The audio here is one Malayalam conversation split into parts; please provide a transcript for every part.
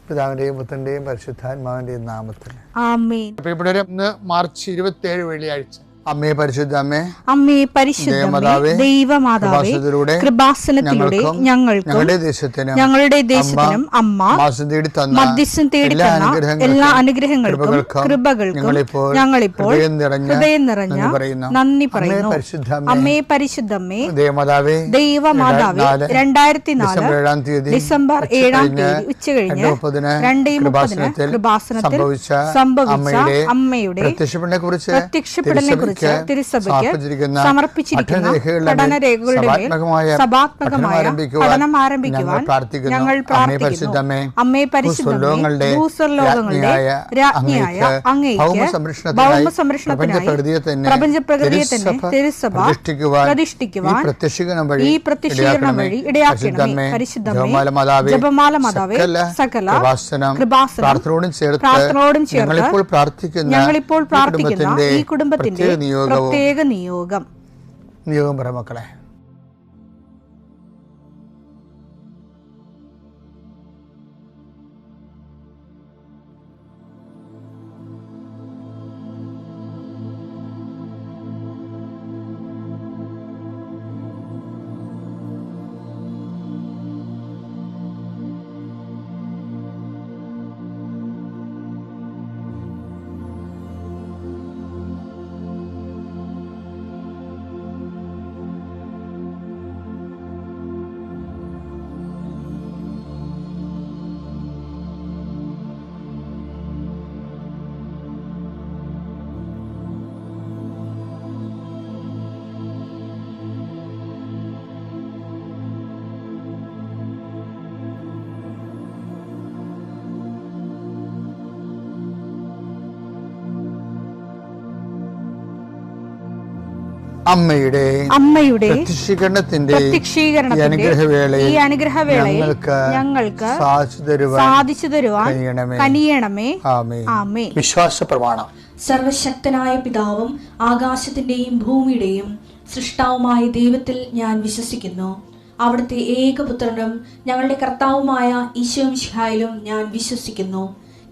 പിതാവിന്റെയും പുത്രന്റെയും പരിശുദ്ധാത്മാവിന്റെയും നാമത്തിൽ ആമേൻ. പ്രിയപ്പെട്ടവരെ, ഇന്ന് മാർച്ച് 27 വെള്ളിയാഴ്ച. അമ്മേ പരിശുദ്ധ അമ്മേ, അമ്മേ പരിശുദ്ധമേ, ദൈവമാതാവേ, കൃപാസനത്തിലൂടെ ഞങ്ങൾക്കും ഞങ്ങളുടെ ദേശത്തിനും അമ്മ മധ്യസ്ഥം തേടി തന്ന എല്ലാ അനുഗ്രഹങ്ങൾക്കും കൃപകൾക്കും ഞങ്ങളിപ്പോൾ ഹൃദയം നിറഞ്ഞ നന്ദി പറയുന്നു. അമ്മേ പരിശുദ്ധമേ, ദൈവമാതാവേ, 2004 ഡിസംബർ 7 ഉച്ചകഴിഞ്ഞ് 2:30 കൃപാസനത്തിൽ സംഭവിച്ച അമ്മയുടെ പ്രത്യക്ഷപ്പെടലിനെ കുറിച്ച് തിരുസഭയ്ക്ക് സമർപ്പിച്ചിരിക്കുന്ന പഠനരേഖകളുടെ മേൽ സഭാത്മകമായ പഠനം ആരംഭിക്കുവാൻ ഞങ്ങൾ പ്രാർത്ഥിക്കുന്നു. അമ്മേ പരിശുദ്ധമേ, ഭൂസ്വർലോകങ്ങളുടെ രാജ്ഞിയായ അങ്ങേയ്ക്ക് ഭൗമ സംരക്ഷണത്തിനായി പ്രപഞ്ചപ്രകൃതിയെ തന്നെ തിരുസഭ പ്രതിഷ്ഠിക്കുവാൻ ഈ പ്രത്യക്ഷീകരണം വഴി ഇടയാക്കണമേ. പരിശുദ്ധമേ, ജപമാല മാതാവേ, സകല കൃപാസനം പ്രാർത്ഥനയോടും ചേർത്ത് ഞങ്ങളിപ്പോൾ പ്രാർത്ഥിക്കുന്ന ഈ കുടുംബത്തിന്റെ പ്രത്യേക നിയോഗം പറ മക്കളെ. അമ്മയുടെ പ്രത്യക്ഷീകരണത്തിന്റെ ഈ അനുഗ്രഹവേളയിൽ ഞങ്ങൾക്ക് സാധിച്ചു തരുവാൻ കനിയണമേ. ആമേൻ. വിശ്വാസ പ്രമാണം. സർവശക്തനായ പിതാവും ആകാശത്തിന്റെയും ഭൂമിയുടെയും സൃഷ്ടാവുമായ ദൈവത്തിൽ ഞാൻ വിശ്വസിക്കുന്നു. അവിടുത്തെ ഏകപുത്രനും ഞങ്ങളുടെ കർത്താവുമായ ഈശോമിശിഹായിലും ഞാൻ വിശ്വസിക്കുന്നു.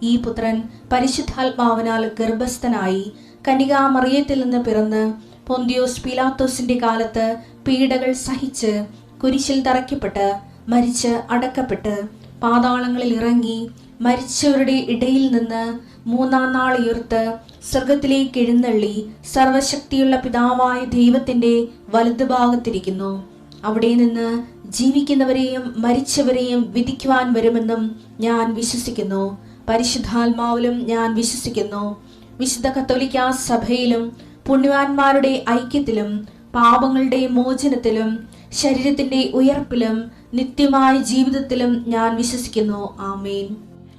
ഈ പുത്രൻ പരിശുദ്ധാത്മാവിനാൽ ഗർഭസ്ഥനായി കന്യകാമറിയത്തിൽ നിന്ന് പിറന്ന് പൊന്തിയോസ് പീലാത്തോസിന്റെ കാലത്ത് പീഡകൾ സഹിച്ച് കുരിശിൽ തറയ്ക്കപ്പെട്ട് മരിച്ച് അടക്കപ്പെട്ട് പാതാളങ്ങളിൽ ഇറങ്ങി മരിച്ചവരുടെ ഇടയിൽ നിന്ന് 3-ാം നാൾ ഉയർത്ത് സ്വർഗത്തിലേക്ക് എഴുന്നള്ളി സർവശക്തിയുള്ള പിതാവായ ദൈവത്തിന്റെ വലതുഭാഗത്തിരിക്കുന്നു. അവിടെ നിന്ന് ജീവിക്കുന്നവരെയും മരിച്ചവരെയും വിധിക്കുവാൻ വരുമെന്നും ഞാൻ വിശ്വസിക്കുന്നു. പരിശുദ്ധാത്മാവിലും ഞാൻ വിശ്വസിക്കുന്നു. വിശുദ്ധ കത്തോലിക്കാ സഭയിലും പുണ്യവാന്മാരുടെ ഐക്യത്തിലും പാപങ്ങളുടെ മോചനത്തിലും ശരീരത്തിന്റെ ഉയർപ്പിലും നിത്യമായ ജീവിതത്തിലും ഞാൻ വിശ്വസിക്കുന്നു. ആമേൻ.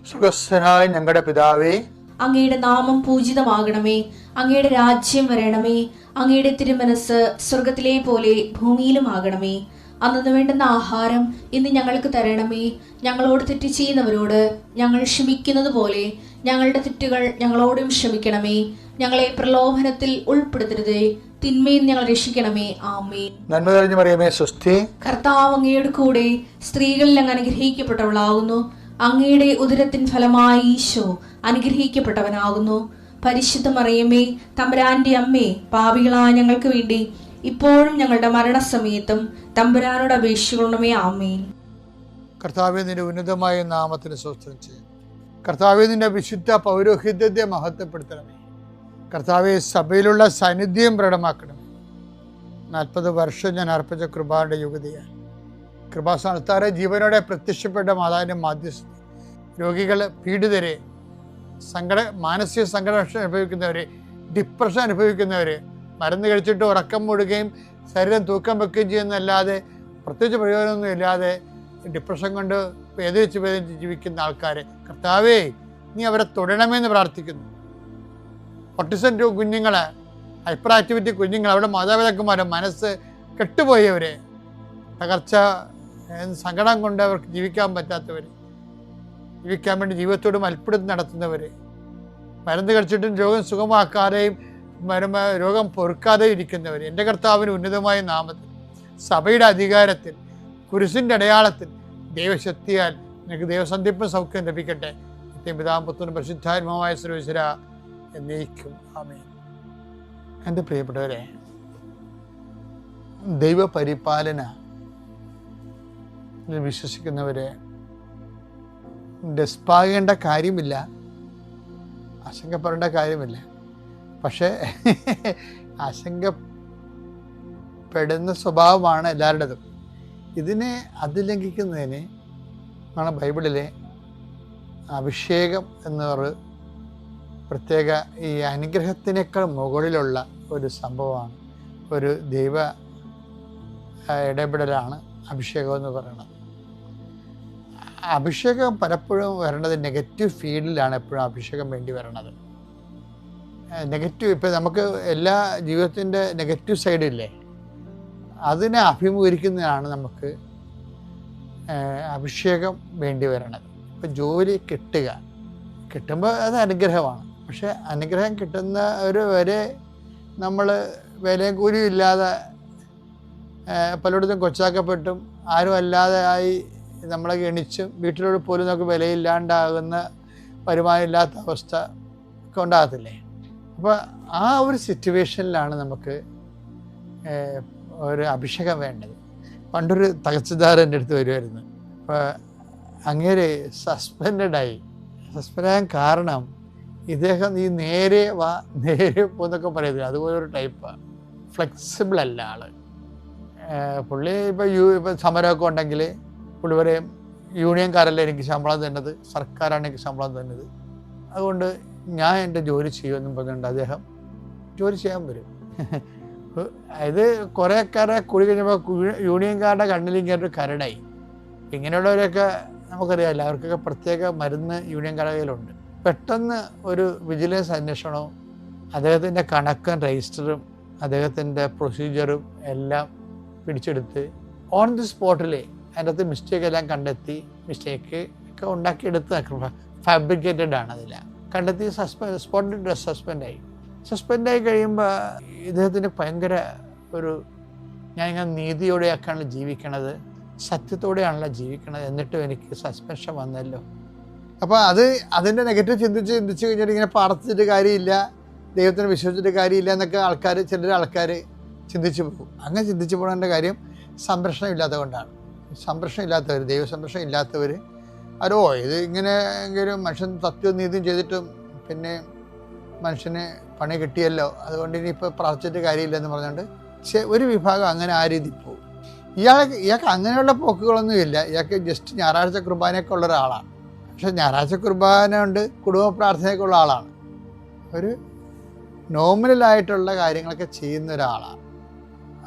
സ്വർഗ്ഗസ്ഥനായ ഞങ്ങളുടെ പിതാവേ, അങ്ങയുടെ നാമം പൂജിതമാകണമേ. അങ്ങയുടെ രാജ്യം വരണമേ. അങ്ങയുടെ തിരുമനസ് സ്വർഗത്തിലെ പോലെ ഭൂമിയിലും ആകണമേ. അന്നു വേണ്ടുന്ന ആഹാരം ഇന്ന് ഞങ്ങൾക്ക് തരണമേ. ഞങ്ങളോട് തെറ്റ് ചെയ്യുന്നവരോട് ഞങ്ങൾ ക്ഷമിക്കുന്നത് പോലെ ഞങ്ങളുടെ തെറ്റുകൾ ഞങ്ങളോടും ക്ഷമിക്കണമേ. ഞങ്ങളെ പ്രലോഭനത്തിൽ ഉൾപ്പെടുത്തരുതേ, തിന്മയിൽ ഞങ്ങൾ രക്ഷിക്കണമേ. ആമേൻ. നന്മ നിറഞ്ഞ മറിയമേ, സ്വസ്തി. കർത്താവ് അങ്ങയുടെ കൂടെ സ്ത്രീകളിൽ അങ്ങ് അനുഗ്രഹിക്കപ്പെട്ടവളാകുന്നു. അങ്ങയുടെ ഉദരത്തിൻ ഫലമായി ഈശോ അനുഗ്രഹിക്കപ്പെട്ടവനാകുന്നു. പരിശുദ്ധ മറിയമേ, തമ്പുരാന്റെ അമ്മേ, പാപികളായ ഞങ്ങൾക്ക് വേണ്ടി ഇപ്പോഴും ഞങ്ങളുടെ മരണസമയത്തും തമ്പുരാനോട് അപേക്ഷിക്കണമേ. ആമേൻ. കർത്താവേ, നിന്റെ ഉന്നതമായ നാമത്തിന് സ്തോത്രം ചെയ്യും. കർത്താവേ, നിന്റെ വിശുദ്ധ പൗരോഹിത്യത്തെ മഹത്വപ്പെടുത്തണമേ. കർത്താവെ, സഭയിലുള്ള സാന്നിധ്യം പ്രകടമാക്കണം. 40 വർഷം ഞാൻ അർപ്പിച്ച കൃപാന്റെ യുഗതിയാണ്. കൃപാസ്ഥാനത്താറെ ജീവനോടെ പ്രത്യക്ഷപ്പെട്ട മാതാവിന്റെ മാധ്യസ്ഥ രോഗികൾ, പീഡിതരെ, മാനസിക സംഘർഷം അനുഭവിക്കുന്നവരെ, ഡിപ്രഷൻ അനുഭവിക്കുന്നവരെ, മരുന്ന് കഴിച്ചിട്ട് ഉറക്കം മൂടുകയും ശരീരം തൂക്കം വെക്കുകയും ചെയ്യുന്നതല്ലാതെ പ്രത്യേകിച്ച് പ്രയോജനമൊന്നും ഇല്ലാതെ ഡിപ്രഷൻ കൊണ്ട് വേദനിച്ച് ജീവിക്കുന്ന ആൾക്കാരെ കർത്താവേ, നീ അവരെ തൊടണമെന്ന് പ്രാർത്ഥിക്കുന്നു. ഓട്ടിസം കുഞ്ഞുങ്ങളെ, ഹൈപ്പർ ആക്ടിവിറ്റി കുഞ്ഞുങ്ങൾ, അവിടെ മാതാപിതാക്കന്മാരെ മനസ്സ് കെട്ടുപോയവരെ, തകർച്ച സങ്കടം കൊണ്ട് അവർക്ക് ജീവിക്കാൻ പറ്റാത്തവർ, ജീവിക്കാൻ വേണ്ടി ജീവിതത്തോട് മൽപ്പിടുത്തം നടത്തുന്നവർ, മരുന്ന് കഴിച്ചിട്ടും രോഗം സുഖമാക്കാതെയും രോഗം പൊറുക്കാതെയും ഇരിക്കുന്നവർ, എൻ്റെ കർത്താവിന് ഉന്നതമായ നാമത്തിൽ, സഭയുടെ അധികാരത്തിൽ, കുരിശിൻ്റെ അടയാളത്തിൽ, ദൈവശക്തിയാൽ നിനക്ക് ദൈവസന്ധിപ്പും സൗഖ്യം ലഭിക്കട്ടെ. പിതാവും പുത്രനും പരിശുദ്ധാത്മാവായ സർവ്വേശ്വര എന്നേക്കും ആമേൻ. എൻ്റെ പ്രിയപ്പെട്ടവരെ, ദൈവപരിപാലന വിശ്വസിക്കുന്നവരെ ഡെസ്പാകേണ്ട കാര്യമില്ല, ആശങ്കപ്പെടേണ്ട കാര്യമില്ല. പക്ഷേ ആശങ്കപ്പെടുന്ന സ്വഭാവമാണ് എല്ലാവരുടേതും. ഇതിനെ അതിലംഘിക്കുന്നതിന് ആണ് ബൈബിളിലെ അഭിഷേകം എന്നൊരു പ്രത്യേക ഈ അനുഗ്രഹത്തിനേക്കാൾ മുകളിലുള്ള ഒരു സംഭവമാണ്, ഒരു ദൈവ ഇടപെടലാണ് അഭിഷേകം എന്ന് പറയുന്നത്. അഭിഷേകം പലപ്പോഴും വരണത് നെഗറ്റീവ് ഫീൽഡിലാണ് എപ്പോഴും അഭിഷേകം വേണ്ടി വരണത്. നെഗറ്റീവ്, ഇപ്പം നമുക്ക് എല്ലാ ജീവിതത്തിൻ്റെ നെഗറ്റീവ് സൈഡില്ലേ, അതിനെ അഭിമുഖീകരിക്കുന്നതാണ് നമുക്ക് അഭിഷേകം വേണ്ടി വരണത്. ഇപ്പം ജോലി കിട്ടുമ്പോൾ അത് അനുഗ്രഹമാണ്. പക്ഷെ അനുഗ്രഹം കിട്ടുന്നവർ വരെ നമ്മൾ വിലയും കൂലിയും ഇല്ലാതെ പലയിടത്തും കൊച്ചാക്കപ്പെട്ടും ആരും അല്ലാതെ ആയി നമ്മളെ ഗണിച്ചും വീട്ടിലോട് പോലും നമുക്ക് വിലയില്ലാണ്ടാകുന്ന വരുമാനം ഇല്ലാത്ത അവസ്ഥ ഒക്കെ ഉണ്ടാകത്തില്ലേ. അപ്പോൾ ആ ഒരു സിറ്റുവേഷനിലാണ് നമുക്ക് ഒരു അഭിഷേകം വേണ്ടത്. പണ്ടൊരു തകച്ചുദാരൻ്റെ അടുത്ത് വരുമായിരുന്നു. അപ്പോൾ അങ്ങേരെ സസ്പെൻഡാകാൻ കാരണം ഇദ്ദേഹം ഈ നേരെ പോന്നൊക്കെ പറയുന്നത് അതുപോലൊരു ടൈപ്പാണ്. ഫ്ലെക്സിബിൾ അല്ല ആള്. പുള്ളി ഇപ്പം സമരമൊക്കെ ഉണ്ടെങ്കിൽ പുള്ളി പറയും യൂണിയൻകാരല്ല എനിക്ക് ശമ്പളം തന്നത്, സർക്കാരാണ് എനിക്ക് ശമ്പളം തന്നത്, അതുകൊണ്ട് ഞാൻ എൻ്റെ ജോലി ചെയ്യുമെന്നും പറഞ്ഞുകൊണ്ട് അദ്ദേഹം ജോലി ചെയ്യാൻ വരും. ഇത് കുറേക്കാരെ കൂടി കഴിഞ്ഞപ്പോൾ യൂണിയൻകാരുടെ കണ്ണിലിങ്ങനൊരു കരടായി. ഇങ്ങനെയുള്ളവരൊക്കെ നമുക്കറിയാമല്ലോ, അവർക്കൊക്കെ പ്രത്യേക മരുന്ന് യൂണിയൻകാരുടെ കയ്യിലുണ്ട്. പെട്ടെന്ന് ഒരു വിജിലൻസ് അന്വേഷണവും അദ്ദേഹത്തിൻ്റെ കണക്കും രജിസ്റ്ററും അദ്ദേഹത്തിൻ്റെ പ്രൊസീജിയറും എല്ലാം പിടിച്ചെടുത്ത് ഓൺ ദി സ്പോട്ടിൽ അതിൻ്റെ അകത്ത് മിസ്റ്റേക്ക് എല്ലാം കണ്ടെത്തി, മിസ്റ്റേക്ക് ഒക്കെ ഉണ്ടാക്കിയെടുത്ത് ഫാബ്രിക്കേറ്റഡ് ആണ് അതില്ല കണ്ടെത്തി സ്പോട്ടിൽ സസ്പെൻഡായി കഴിയുമ്പോൾ ഇദ്ദേഹത്തിന് ഭയങ്കര ഒരു ഞാനിങ്ങനെ നീതിയോടെയൊക്കെയാണ് ജീവിക്കണത്, സത്യത്തോടെയാണല്ലോ ജീവിക്കണത്, എന്നിട്ടും എനിക്ക് സസ്പെൻഷൻ വന്നല്ലോ. അപ്പോൾ അതിൻ്റെ നെഗറ്റീവ് ചിന്തിച്ച് കഴിഞ്ഞിട്ട് ഇങ്ങനെ പ്രാർത്ഥിച്ചിട്ട് കാര്യമില്ല, ദൈവത്തിന് വിശ്വസിച്ചിട്ട് കാര്യമില്ല എന്നൊക്കെ ചില ആൾക്കാർ ചിന്തിച്ചു പോകും. അങ്ങനെ ചിന്തിച്ചു പോകേണ്ട കാര്യം സംരക്ഷണം ഇല്ലാത്തത് കൊണ്ടാണ്. സംരക്ഷണം ഇല്ലാത്തവർ, ദൈവസംരക്ഷണം ഇല്ലാത്തവർ ഇത് ഇങ്ങനെയെങ്കിലും മനുഷ്യൻ സത്യവും നീതിയും ചെയ്തിട്ടും പിന്നെ മനുഷ്യന് പണി കിട്ടിയല്ലോ, അതുകൊണ്ട് ഇനിയിപ്പോൾ പ്രാർത്ഥിച്ചിട്ട് കാര്യമില്ലെന്ന് പറഞ്ഞുകൊണ്ട് ഒരു വിഭാഗം അങ്ങനെ ആ രീതി പോകും. ഇയാൾക്ക് അങ്ങനെയുള്ള പോക്കുകളൊന്നുമില്ല. ഇയാൾക്ക് ജസ്റ്റ് ഞായറാഴ്ച കുർബാനയൊക്കെ ഉള്ള ഒരാളാണ്. പക്ഷെ ഞായറാഴ്ച കുർബാന ഉണ്ട്, കുടുംബ പ്രാർത്ഥനയൊക്കെ ഉള്ള ആളാണ്. ഒരു നോമിനലായിട്ടുള്ള കാര്യങ്ങളൊക്കെ ചെയ്യുന്ന ഒരാളാണ്.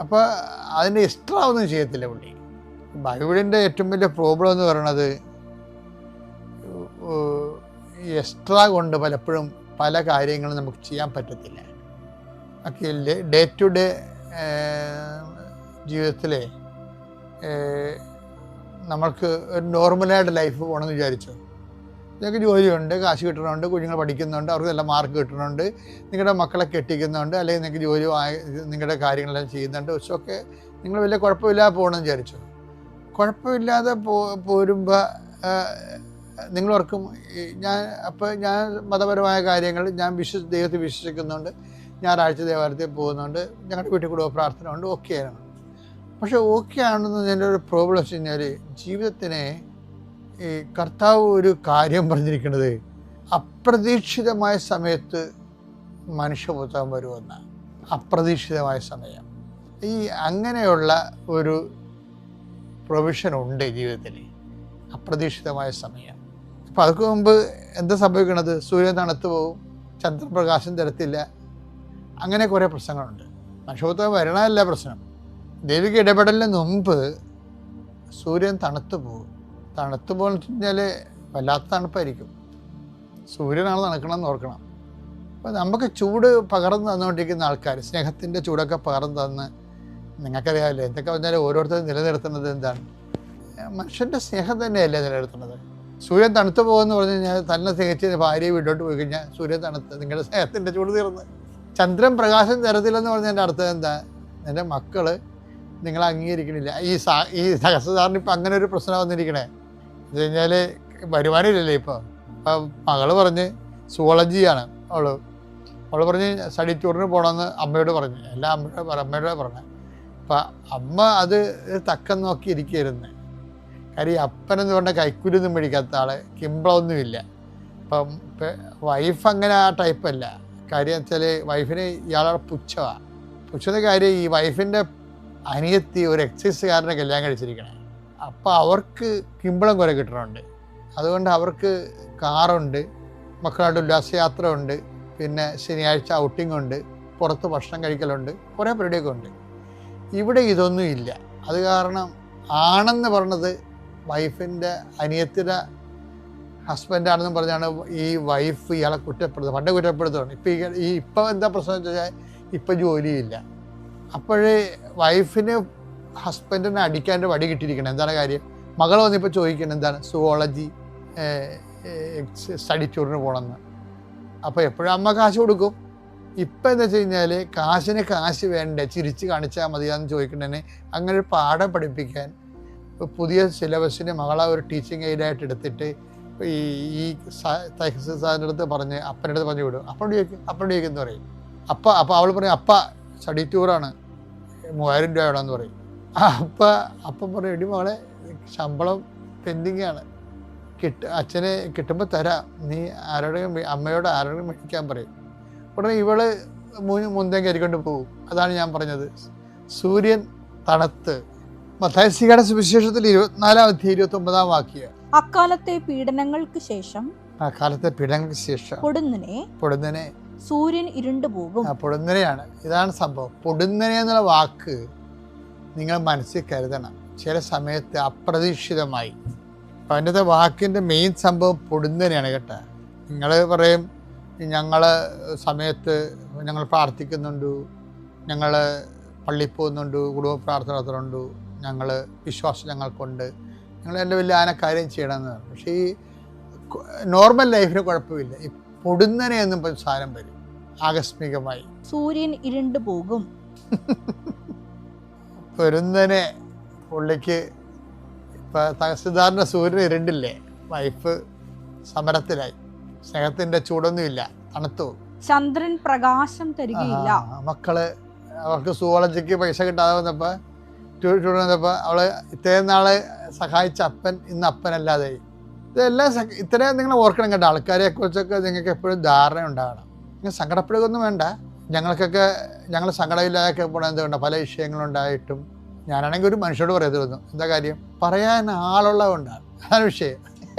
അപ്പോൾ അതിൻ്റെ എക്സ്ട്രാ ഒന്നും ചെയ്യത്തില്ല പുള്ളി. ബൈബിളിൻ്റെ ഏറ്റവും വലിയ പ്രോബ്ലം എന്ന് പറയുന്നത് എക്സ്ട്രാ കൊണ്ട് പലപ്പോഴും പല കാര്യങ്ങളും നമുക്ക് ചെയ്യാൻ പറ്റത്തില്ല. ഒക്കെ ഡേ ടു ഡേ ജീവിതത്തിലെ നമ്മൾക്ക് ഒരു നോർമലായിട്ട് ലൈഫ് പോകണമെന്ന് വിചാരിച്ചു. നിങ്ങൾക്ക് ജോലിയുണ്ട്, കാശ് കിട്ടണമുണ്ട്, കുഞ്ഞുങ്ങൾ പഠിക്കുന്നുണ്ട്, അവർക്ക് നല്ല മാർക്ക് കിട്ടുന്നുണ്ട്, നിങ്ങളുടെ മക്കളെ കെട്ടിക്കുന്നുണ്ട്, അല്ലെങ്കിൽ നിങ്ങൾക്ക് ജോലി നിങ്ങളുടെ കാര്യങ്ങളെല്ലാം ചെയ്യുന്നുണ്ട്, പക്ഷേ നിങ്ങൾ വലിയ കുഴപ്പമില്ലാതെ പോകണമെന്ന് വിചാരിച്ചു. കുഴപ്പമില്ലാതെ പോരുമ്പോൾ നിങ്ങളോർക്കും ഞാൻ മതപരമായ കാര്യങ്ങൾ ഞാൻ ദൈവത്തെ വിശ്വസിക്കുന്നുണ്ട്, ഞായറാഴ്ച ദേവാലയത്തിൽ പോകുന്നുണ്ട്, ഞങ്ങളുടെ വീട്ടിൽ കൂടെ പ്രാർത്ഥന ഉണ്ട്, ഓക്കെയാണ്. പക്ഷെ ഓക്കെ ആണെന്നതിൻ്റെ ഒരു പ്രോബ്ലം വെച്ച് കഴിഞ്ഞാൽ ജീവിതത്തിനെ ഈ കർത്താവ് ഒരു കാര്യം പറഞ്ഞിരിക്കുന്നത് അപ്രതീക്ഷിതമായ സമയത്ത് മനുഷ്യപുത്രൻ വരുമെന്ന അപ്രതീക്ഷിതമായ സമയം. ഈ അങ്ങനെയുള്ള ഒരു പ്രൊവിഷൻ ഉണ്ട് ജീവിതത്തിൽ, അപ്രതീക്ഷിതമായ സമയം. അപ്പോൾ അതൊക്കെ മുമ്പ് എന്താ സംഭവിക്കണത്? സൂര്യൻ തണുത്തു പോകും, ചന്ദ്രപ്രകാശം തരത്തില്ല, അങ്ങനെ കുറേ പ്രശ്നങ്ങളുണ്ട്. മനുഷ്യപുത്രൻ വരണമല്ല പ്രശ്നം. ദൈവിക ഇടപെടലിന് മുമ്പ് സൂര്യൻ തണുത്തു പോകും. തണുത്തു പോകുന്ന വെച്ച് കഴിഞ്ഞാൽ വല്ലാത്ത തണുപ്പായിരിക്കും. സൂര്യനാണ് തണുക്കണമെന്ന് ഓർക്കണം. അപ്പോൾ നമുക്ക് ചൂട് പകർന്നു തന്നുകൊണ്ടിരിക്കുന്ന ആൾക്കാർ, സ്നേഹത്തിൻ്റെ ചൂടൊക്കെ പകർന്നു തന്ന്, നിങ്ങൾക്കറിയാമല്ലോ എന്തൊക്കെ പറഞ്ഞാൽ ഓരോരുത്തരും നിലനിർത്തുന്നത് എന്താണ്? മനുഷ്യൻ്റെ സ്നേഹം തന്നെയല്ലേ നിലനിർത്തുന്നത്. സൂര്യൻ തണുത്തു പോകുമെന്ന് പറഞ്ഞു കഴിഞ്ഞാൽ തന്നെ സ്നേഹിച്ച് ഭാര്യയെ വീട്ടോട്ട് പോയി കഴിഞ്ഞാൽ സൂര്യൻ തണുത്ത് നിങ്ങളുടെ സ്നേഹത്തിൻ്റെ ചൂട് തീർന്ന്. ചന്ദ്രൻ പ്രകാശം തരത്തില്ലെന്ന് പറഞ്ഞതിൻ്റെ അർത്ഥം എന്താ? എൻ്റെ മക്കൾ നിങ്ങളെ അംഗീകരിക്കണില്ല. ഈ സഹസ്രധാരണ ഇപ്പം അങ്ങനെ ഒരു പ്രശ്നം വന്നിരിക്കണേ. എന്ന് വെച്ച് കഴിഞ്ഞാൽ വരുമാനമില്ലല്ലേ ഇപ്പോൾ. അപ്പം മകള് പറഞ്ഞ് സുവോളജിയാണ് അവള് പറഞ്ഞ് സ്റ്റഡി ടൂറിന് പോകണമെന്ന് അമ്മയോട് പറഞ്ഞു. എല്ലാം അമ്മയോട് പറഞ്ഞു. അപ്പം അമ്മ അത് തക്കം നോക്കി ഇരിക്കുകയായിരുന്നു. കാര്യം അപ്പനെന്ന് പറഞ്ഞാൽ കൈക്കൂലൊന്നും മേടിക്കാത്ത ആള്, കിമ്പളമൊന്നുമില്ല. അപ്പം വൈഫ് അങ്ങനെ ആ ടൈപ്പല്ല. കാര്യം വെച്ചാൽ വൈഫിന് ഇയാളുടെ പുച്ഛമാണ്. പുച്ഛത്തെ കാര്യം ഈ വൈഫിൻ്റെ അനിയത്തി ഒരു എക്സൈസുകാരനെ കല്യാണം കഴിച്ചിരിക്കണേ. അപ്പോൾ അവർക്ക് കിമ്പളം കുറെ കിട്ടണുണ്ട്. അതുകൊണ്ട് അവർക്ക് കാറുണ്ട്, മക്കളായിട്ട് ഉല്ലാസയാത്ര ഉണ്ട്, പിന്നെ ശനിയാഴ്ച ഔട്ടിംഗ് ഉണ്ട്, പുറത്ത് ഭക്ഷണം കഴിക്കലുണ്ട്, കുറേ പരിപാടിയൊക്കെ ഉണ്ട്. ഇവിടെ ഇതൊന്നും ഇല്ല. അത് കാരണം ആണെന്ന് പറഞ്ഞത് വൈഫിൻ്റെ അനിയത്തിൻ്റെ ഹസ്ബൻഡാണെന്ന് പറഞ്ഞാണ് ഈ വൈഫ് ഇയാളെ കുറ്റപ്പെടുത്തുന്നത്. പണ്ട് കുറ്റപ്പെടുത്തുകയാണ്. ഇപ്പം എന്താ പ്രശ്നം എന്ന് വെച്ചാൽ ഇപ്പം ജോലിയില്ല. അപ്പോഴേ വൈഫിന് ഹസ്ബൻഡിനെ അടിക്കാൻ്റെ വടി കിട്ടിയിരിക്കണം. എന്താണ് കാര്യം? മകൾ വന്നിപ്പോൾ ചോദിക്കണം എന്താണ് സുവോളജി സ്റ്റഡി ടൂറിന് പോകണമെന്ന്. അപ്പോൾ എപ്പോഴും അമ്മ കാശ് കൊടുക്കും. ഇപ്പം എന്താ വെച്ച് കഴിഞ്ഞാൽ കാശിന് കാശ് വേണ്ടേ, ചിരിച്ച് കാണിച്ചാൽ മതിയാന്ന് ചോദിക്കണേന് അങ്ങനെ ഒരു പാഠം പഠിപ്പിക്കാൻ പുതിയ സിലബസിന് മകളെ ഒരു ടീച്ചിങ് എയ്ഡായിട്ട് എടുത്തിട്ട് ഈ സാറിൻ്റെ അടുത്ത് പറഞ്ഞ് അപ്പൻ്റെ അടുത്ത് പറഞ്ഞു വിടും. അപ്പനോട് ചോദിക്കും എന്ന് പറയും. അപ്പോൾ അവൾ പറയും അപ്പ സ്റ്റഡി ടൂറാണ് 3000 രൂപ വേണമെന്ന് പറയും. അപ്പം പറയും എടി മകളെ ശമ്പളം പെൻഡിങ് ആണ്, അച്ഛനെ കിട്ടുമ്പോൾ തരാം, നീ അമ്മയോട് ആരോടും മേടിക്കാൻ പറയും. ഉടനെ ഇവള് മുന്തേം കരിക്കൊണ്ട് പോകും. അതാണ് ഞാൻ പറഞ്ഞത്, സൂര്യൻ തണുത്ത്. മത്തായിയുടെ സുവിശേഷത്തിൽ 24-ാം അധ്യായം 29-ാം വാക്യം. അക്കാലത്തെ പീഡനങ്ങൾക്ക് ശേഷം പൊടുന്നനെ സൂര്യൻ ഇരുണ്ടുപോകും. പൊടുന്നനെയാണ്, ഇതാണ് സംഭവം. പൊടുന്നനെ എന്നുള്ള വാക്ക് നിങ്ങൾ മനസ്സിൽ കരുതണം. ചില സമയത്ത് അപ്രതീക്ഷിതമായി. അപ്പം അതിൻ്റെ വാക്കിൻ്റെ മെയിൻ സംഭവം പൊടുന്നനെയാണ് കേട്ടോ. നിങ്ങൾ പറയും ഞങ്ങൾ സമയത്ത് ഞങ്ങൾ പ്രാർത്ഥിക്കുന്നുണ്ട്, ഞങ്ങൾ പള്ളിയിൽ പോകുന്നുണ്ട്, കുടുംബ പ്രാർത്ഥന നടത്തുന്നുണ്ട്, ഞങ്ങൾ വിശ്വാസം ഞങ്ങൾക്കുണ്ട്, ഞങ്ങൾ എൻ്റെ വലിയ ആന കാര്യം ചെയ്യണമെന്ന്. പക്ഷേ ഈ നോർമൽ ലൈഫിന് കുഴപ്പമില്ല. ഈ പൊടുന്നനെ എന്നും സാധനം വരും ആകസ്മികമായി. സൂര്യൻ ഇരുണ്ടു പോകും. പൊരുന്നനെ പുള്ളിക്ക് ഇപ്പം തഹസിൽദാറിൻ്റെ സൂര്യൻ ഇരുണ്ടില്ലേ, വൈഫ് സമരത്തിലായി, സ്നേഹത്തിൻ്റെ ചൂടൊന്നുമില്ല, തണുത്തു. ചന്ദ്രൻ പ്രകാശം തരികയില്ല. മക്കള് അവർക്ക് സുവോളജിക്ക് പൈസ കിട്ടാതെ വന്നപ്പോൾ ടൂർ വന്നപ്പോൾ അവള് ഇത്രയും നാള് സഹായിച്ച അപ്പൻ ഇന്ന് അപ്പനല്ലാതെ. ഇതെല്ലാം ഇത്രയും നിങ്ങൾ ഓർക്കണം കേട്ടോ. ആൾക്കാരെ കുറിച്ചൊക്കെ നിങ്ങൾക്ക് എപ്പോഴും ധാരണ ഉണ്ടാകണം. നിങ്ങൾ സങ്കടപ്പെടുകയൊന്നും വേണ്ട. ഞങ്ങൾ സങ്കടമില്ലാതൊക്കെ പോകണം. എന്തുകൊണ്ടാ പല വിഷയങ്ങളുണ്ടായിട്ടും ഞാനാണെങ്കിൽ ഒരു മനുഷ്യരോട് പറയരുത്. എന്താ കാര്യം? പറയാൻ ആളുള്ളതുകൊണ്ടാണ്. അതാണ് വിഷയം.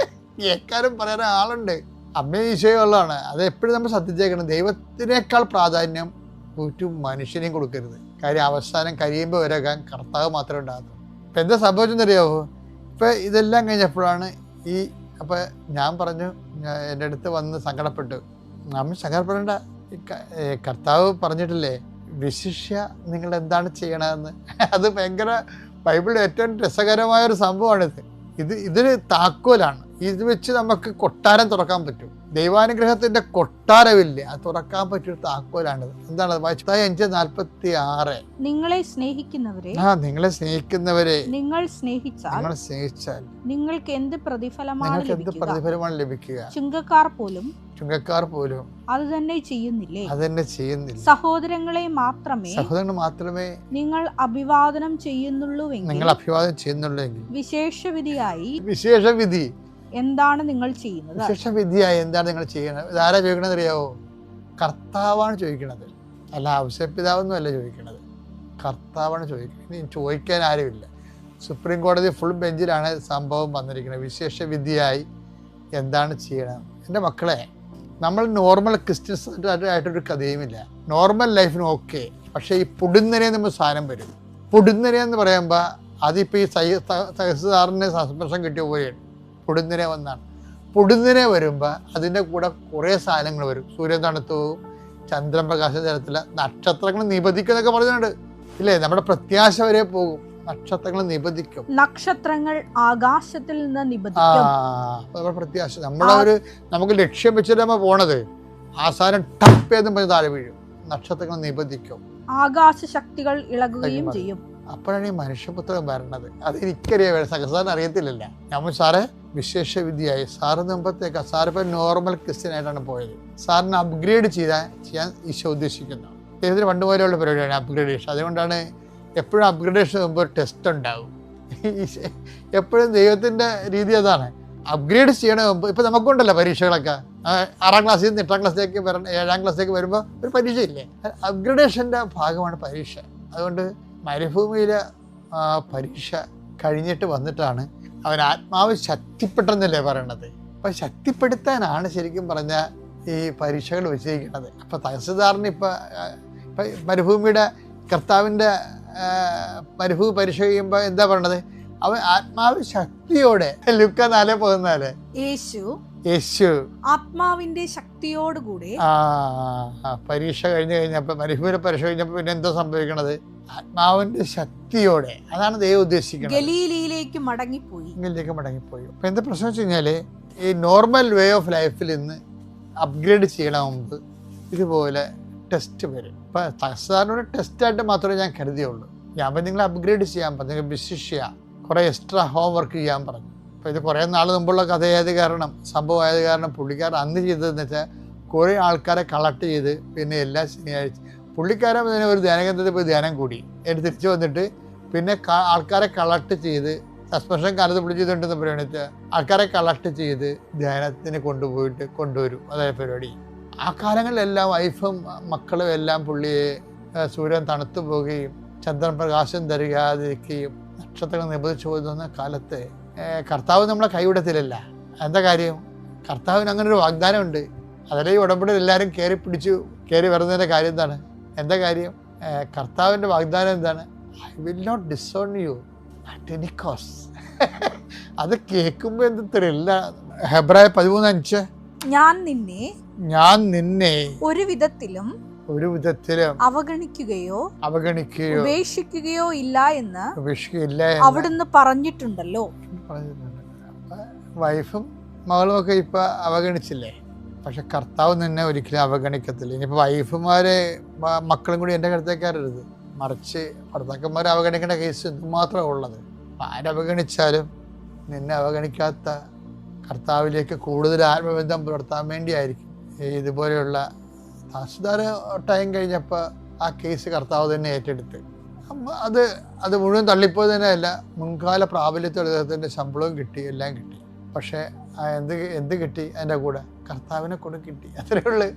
കേൾക്കാനും പറയാൻ ആളുണ്ട്. അമ്മയും ഈശോയും ഉള്ളതാണ്. അത് എപ്പോഴും നമ്മൾ ശ്രദ്ധിച്ചേക്കണം. ദൈവത്തിനേക്കാൾ പ്രാധാന്യം ഒരു മനുഷ്യനെയും കൊടുക്കരുത്. കാര്യം അവസാനം കഴിയുമ്പോൾ വരെ കർത്താവ് മാത്രമേ ഉണ്ടാകത്തുള്ളൂ. ഇപ്പം എന്താ സംഭവിച്ചെന്നറിയാവോ? ഇപ്പം ഇതെല്ലാം കഴിഞ്ഞപ്പോഴാണ് അപ്പം ഞാൻ പറഞ്ഞു, എൻ്റെ അടുത്ത് വന്ന് സങ്കടപ്പെട്ടു. അമ്മ സങ്കടപ്പെടേണ്ട, കർത്താവ് പറഞ്ഞിട്ടില്ലേ വിശിഷ്യ നിങ്ങൾ എന്താണ് ചെയ്യണമെന്ന്. അത് ഭയങ്കര ബൈബിളിൽ ഏറ്റവും രസകരമായൊരു സംഭവമാണിത്. ഇതൊരു താക്കോലാണ്. ഇത് വെച്ച് നമുക്ക് കൊട്ടാരം തുറക്കാൻ പറ്റും. ദൈവാനുഗ്രഹത്തിന്റെ കൊട്ടാരമില്ല, അത് തുറക്കാൻ പറ്റിയൊരു താക്കോലാണിത്. എന്താണ്? 5:46. നിങ്ങളെ സ്നേഹിക്കുന്നവരെ നിങ്ങൾ സ്നേഹിച്ചാൽ നിങ്ങൾക്ക് എന്ത് പ്രതിഫലമാണ് ലഭിക്കുക? ചുങ്കക്കാർ പോലും അത് തന്നെ ചെയ്യുന്നില്ലേ? സഹോദരങ്ങളെ മാത്രമേ നിങ്ങൾ അഭിവാദനം ചെയ്യുന്നുള്ളൂവെങ്കിൽ വിശേഷവിധി എന്താണ് നിങ്ങൾ ചെയ്യുന്നത്? വിശേഷവിധിയായി എന്താണ് നിങ്ങൾ ചെയ്യുന്നത്? ഇതാരാ ചോദിക്കണത് അറിയാവോ? കർത്താവാണ് ചോദിക്കണത്. അല്ല ഔസേപ്പിതാവൊന്നും അല്ല ചോദിക്കണത്, കർത്താവാണ് ചോദിക്കുന്നത്. ഇനി ചോദിക്കാൻ ആരുമില്ല. സുപ്രീം കോടതി ഫുൾ ബെഞ്ചിലാണ് സംഭവം വന്നിരിക്കുന്നത്. വിശേഷവിധിയായി എന്താണ് ചെയ്യണം? എൻ്റെ മക്കളെ, നമ്മൾ നോർമൽ ക്രിസ്ത്യൻസ് ആയിട്ടൊരു കഥയുമില്ല. നോർമൽ ലൈഫിന് ഓക്കെ. പക്ഷേ ഈ പൊടുന്നനെ നമ്മൾ സാധനം വരും. പൊടുന്നനെ എന്ന് പറയുമ്പോൾ അതിപ്പോൾ ഈ തഹസിൽദാറിന് സസ്പെൻഷൻ കിട്ടിയ പോലെയാണ്. പൊടുന്നനെ വന്നാണ്. പൊടുന്നനെ വരുമ്പോൾ അതിൻ്റെ കൂടെ കുറേ സാധനങ്ങൾ വരും. സൂര്യൻ തണുത്തു, ചന്ദ്രൻ പ്രകാശം തരത്തില്ല, നക്ഷത്രങ്ങൾ നിബന്ധിക്കുന്നൊക്കെ പറഞ്ഞിട്ടുണ്ട് ഇല്ലേ? നമ്മുടെ പ്രത്യാശ വരെ പോകും. നക്ഷത്രങ്ങൾ നിബന്ധിക്കും. നക്ഷത്രങ്ങൾ ആകാശത്തിൽ നിന്ന് നിബന്ധിക്കും. നമ്മുടെ പ്രത്യാശ, നമുക്ക് ലക്ഷ്യം വെച്ചിട്ട് നമ്മൾ പോണത്, ആ സാധനം ടപ്പ് എന്ന് പറഞ്ഞ് താഴെ വീഴും. നക്ഷത്രങ്ങൾ നിബന്ധിക്കും. ആകാശ ശക്തികൾ ഇളകുകയും ചെയ്യും. അപ്പോഴാണ് ഈ മനുഷ്യപുത്രൻ വരണത്. അത് എനിക്കറിയാം, സാറിന് അറിയത്തില്ലല്ല. നമ്മൾ സാറ് വിശേഷ വിദ്യയായി, സാറിന് മുമ്പത്തേക്ക് സാറിപ്പോൾ നോർമൽ ക്രിസ്ത്യനായിട്ടാണ് പോയത്. സാറിന് അപ്ഗ്രേഡ് ചെയ്യാൻ ഈശോ ഉദ്ദേശിക്കുന്നു. ദൈവത്തിന് പണ്ട് പോലെയുള്ള പരിപാടിയാണ് അപ്ഗ്രേഡേഷൻ. അതുകൊണ്ടാണ് എപ്പോഴും അപ്ഗ്രേഡേഷൻ മുമ്പ് ടെസ്റ്റ് ഉണ്ടാവും. എപ്പോഴും ദൈവത്തിൻ്റെ രീതി അതാണ്, അപ്ഗ്രേഡ് ചെയ്യണ മുമ്പ്. ഇപ്പം നമുക്കുണ്ടല്ലോ പരീക്ഷകളൊക്കെ, 6ാം ക്ലാസ്സിൽ നിന്ന് 8ാം ക്ലാസ്സിലേക്ക് 7ാം ക്ലാസ്സിലേക്ക് വരുമ്പോൾ ഒരു പരീക്ഷയില്ലേ, അപ്ഗ്രഡേഷൻ്റെ ഭാഗമാണ് പരീക്ഷ. അതുകൊണ്ട് മരുഭൂമിയിലെ പരീക്ഷ കഴിഞ്ഞിട്ട് വന്നിട്ടാണ് അവൻ ആത്മാവ് ശക്തിപ്പെട്ടെന്നല്ലേ പറയണത്. അപ്പം ശക്തിപ്പെടുത്താനാണ് ശരിക്കും പറഞ്ഞാൽ ഈ പരീക്ഷകൾ വെച്ചിരിക്കുന്നത്. അപ്പം തഹസിൽദാറിന് ഇപ്പം മരുഭൂമിയുടെ കർത്താവിൻ്റെ മരുഭൂമി പരീക്ഷ കഴിയുമ്പോൾ എന്താ പറയണത്, അവൻ ആത്മാവ് ശക്തിയോടെ, ലൂക്ക 4:14 യേശു ആത്മാവിന്റെ ശക്തിയോടുകൂടെ പരീക്ഷ കഴിഞ്ഞപ്പോൾ മരുഭൂമിയുടെ പരീക്ഷ കഴിഞ്ഞപ്പോൾ പിന്നെ എന്തോ സംഭവിക്കണത്, ആത്മാവിന്റെ ശക്തിയോടെ. അതാണ് ദൈവം ഉദ്ദേശിക്കുന്നത്. ഗലീലയിലേക്ക് മടങ്ങിപ്പോയി. അപ്പൊ എന്താ പ്രശ്നം വെച്ച് കഴിഞ്ഞാല്, ഈ നോർമൽ വേ ഓഫ് ലൈഫിൽ നിന്ന് അപ്ഗ്രേഡ് ചെയ്യണ മുമ്പ് ഇതുപോലെ ടെസ്റ്റ് വരും. ഇപ്പൊ തഹസിൽദാറിനോട് ടെസ്റ്റായിട്ട് മാത്രമേ ഞാൻ കരുതിയുള്ളൂ. ഞാൻ നിങ്ങൾ അപ്ഗ്രേഡ് ചെയ്യാൻ പറഞ്ഞു, ബിസിനസ് ചെയ്യാം, കുറെ എക്സ്ട്രാ ഹോം വർക്ക് ചെയ്യാൻ പറഞ്ഞു. അപ്പോൾ ഇത് കുറേ നാൾ മുമ്പുള്ള കഥയായത് കാരണം, സംഭവമായത് കാരണം പുള്ളിക്കാരൻ അന്ന് ചെയ്തതെന്ന് വെച്ചാൽ കുറേ ആൾക്കാരെ കളക്ട് ചെയ്ത് പിന്നെ എല്ലാ ശനിയാഴ്ച പുള്ളിക്കാരൻ തന്നെ ഒരു ധ്യാനകേന്ദ്രത്തിൽ പോയി ധ്യാനം കൂടി, എന്നിട്ട് തിരിച്ചു വന്നിട്ട് പിന്നെ ആൾക്കാരെ കളക്ട് ചെയ്ത്, സസ്പെൻഷൻ കാലത്ത് പുള്ളി ചെയ്തുകൊണ്ടിരുന്ന പരിപാടി ആൾക്കാരെ കളക്ട് ചെയ്ത് ധ്യാനത്തിന് കൊണ്ടുവരും. അതായത് പരിപാടി. ആ കാലങ്ങളിലെല്ലാം വൈഫും മക്കളും എല്ലാം പുള്ളിയെ സൂര്യൻ തണുത്തു പോവുകയും ചന്ദ്രൻ പ്രകാശം തരികാതിരിക്കുകയും നക്ഷത്രങ്ങൾ നിബന്ധിച്ചു പോകുന്ന കാലത്ത് കർത്താവ് നമ്മളെ കൈവിടത്തില്ലല്ല. എന്താ കാര്യം, കർത്താവിന് അങ്ങനെ ഒരു വാഗ്ദാനമുണ്ട്. അതിലെ ഉടമ്പടിയിൽ എല്ലാവരും കയറി വരുന്നതിൻ്റെ കാര്യം എന്താണ്, എന്താ കാര്യം, കർത്താവിൻ്റെ വാഗ്ദാനം എന്താണ്, I will not disown you at any cost. അത് കേൾക്കുമ്പോൾ എന്ത് ത്രില്ല. ഹെബ്രായ 13:5 ഞാൻ നിന്നെ ഒരു വിധത്തിലും അവഗണിക്കുകയോ ഉപേക്ഷിക്കുകയോ ഇല്ല എന്ന് അവിടുന്ന് പറഞ്ഞിട്ടുണ്ടല്ലോ. വൈഫും മകളും ഒക്കെ ഇപ്പൊ അവഗണിച്ചില്ലേ, പക്ഷെ കർത്താവ് നിന്നെ ഒരിക്കലും അവഗണിക്കത്തില്ല. ഇനിയിപ്പോൾ വൈഫുമാരെ മക്കളും കൂടി എൻ്റെ അടുത്തേക്ക് വരരുത്, മറിച്ച് ഭർത്താക്കന്മാരെ അവഗണിക്കേണ്ട കേസ് എന്തുമാത്രമാണ് ഉള്ളത്. ആരവഗണിച്ചാലും നിന്നെ അവഗണിക്കാത്ത കർത്താവിലേക്ക് കൂടുതൽ ആത്മബന്ധം പുലർത്താൻ വേണ്ടിയായിരിക്കും ഇതുപോലെയുള്ള. തഹസിൽദാർ ടൈം കഴിഞ്ഞപ്പോൾ ആ കേസ് കർത്താവ് തന്നെ ഏറ്റെടുത്ത് അത് മുഴുവൻ തള്ളിപ്പോയത് തന്നെയല്ല, മുൻകാല പ്രാബല്യത്തിൽ അദ്ദേഹത്തിൻ്റെ ശമ്പളവും കിട്ടി, എല്ലാം കിട്ടി. പക്ഷേ എന്ത് കിട്ടി, അതിൻ്റെ കൂടെ കർത്താവിനെ കൂടെ കിട്ടി. അത്രയേ ഉള്ളൂ.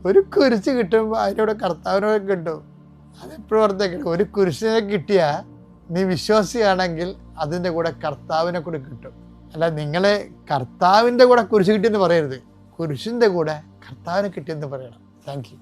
ഒരു കുരിശ് കിട്ടുമ്പോൾ അതിനോട് കർത്താവിനോട് കിട്ടും. അതെപ്പോഴും ഓർത്തേക്കില്ല, ഒരു കുരിശിനെ കിട്ടിയാൽ നീ വിശ്വാസിയാണെങ്കിൽ അതിൻ്റെ കൂടെ കർത്താവിനെ കൂടെ കിട്ടും. അല്ല, നിങ്ങളെ കർത്താവിൻ്റെ കൂടെ കുരിശ് കിട്ടിയെന്ന് പറയരുത്, കുരിശിൻ്റെ കൂടെ കർത്താവിനെ കിട്ടിയെന്ന് പറയണം. Thank you.